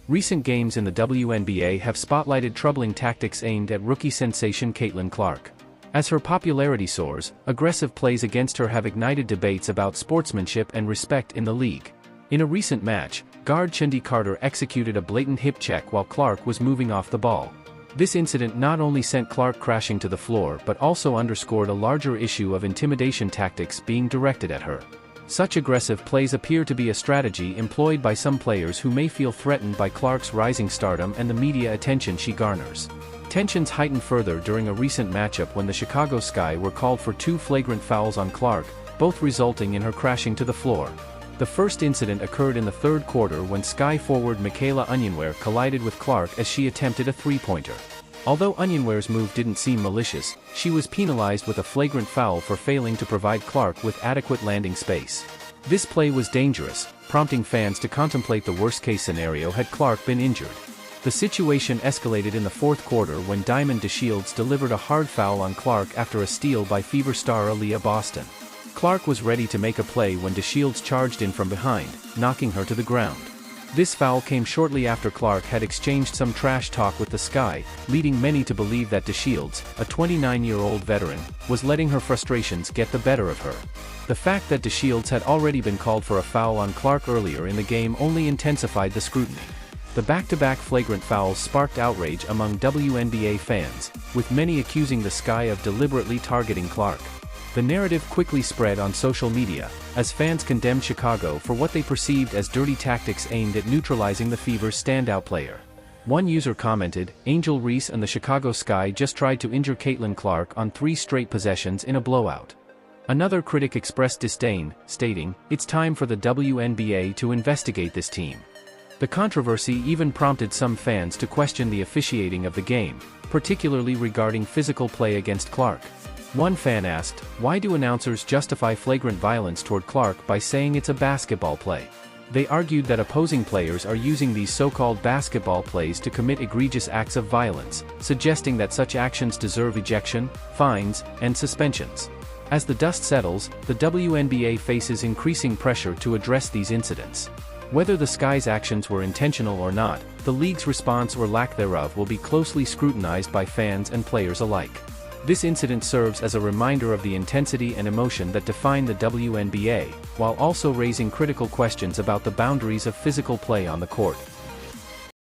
Recent games in the WNBA have spotlighted troubling tactics aimed at rookie sensation Caitlin Clark. As her popularity soars, aggressive plays against her have ignited debates about sportsmanship and respect in the league. In a recent match, guard Chandi Carter executed a blatant hip check while Clark was moving off the ball. This incident not only sent Clark crashing to the floor but also underscored a larger issue of intimidation tactics being directed at her. Such aggressive plays appear to be a strategy employed by some players who may feel threatened by Clark's rising stardom and the media attention she garners. Tensions heightened further during a recent matchup when the Chicago Sky were called for 2 flagrant fouls on Clark, both resulting in her crashing to the floor. The first incident occurred in the third quarter when Sky forward Michaela Onyenwere collided with Clark as she attempted a three-pointer. Although Onyenware's move didn't seem malicious, she was penalized with a flagrant foul for failing to provide Clark with adequate landing space. This play was dangerous, prompting fans to contemplate the worst-case scenario had Clark been injured. The situation escalated in the fourth quarter when Diamond DeShields delivered a hard foul on Clark after a steal by Fever star Aaliyah Boston. Clark was ready to make a play when DeShields charged in from behind, knocking her to the ground. This foul came shortly after Clark had exchanged some trash talk with the Sky, leading many to believe that DeShields, a 29-year-old veteran, was letting her frustrations get the better of her. The fact that DeShields had already been called for a foul on Clark earlier in the game only intensified the scrutiny. The back-to-back flagrant fouls sparked outrage among WNBA fans, with many accusing the Sky of deliberately targeting Clark. The narrative quickly spread on social media, as fans condemned Chicago for what they perceived as dirty tactics aimed at neutralizing the Fever's standout player. One user commented, "Angel Reese and the Chicago Sky just tried to injure Caitlin Clark on 3 straight possessions in a blowout." Another critic expressed disdain, stating, "It's time for the WNBA to investigate this team." The controversy even prompted some fans to question the officiating of the game, particularly regarding physical play against Clark. One fan asked, "Why do announcers justify flagrant violence toward Clark by saying it's a basketball play?" They argued that opposing players are using these so-called basketball plays to commit egregious acts of violence, suggesting that such actions deserve ejection, fines, and suspensions. As the dust settles, the WNBA faces increasing pressure to address these incidents. Whether the Sky's actions were intentional or not, the league's response or lack thereof will be closely scrutinized by fans and players alike. This incident serves as a reminder of the intensity and emotion that define the WNBA, while also raising critical questions about the boundaries of physical play on the court.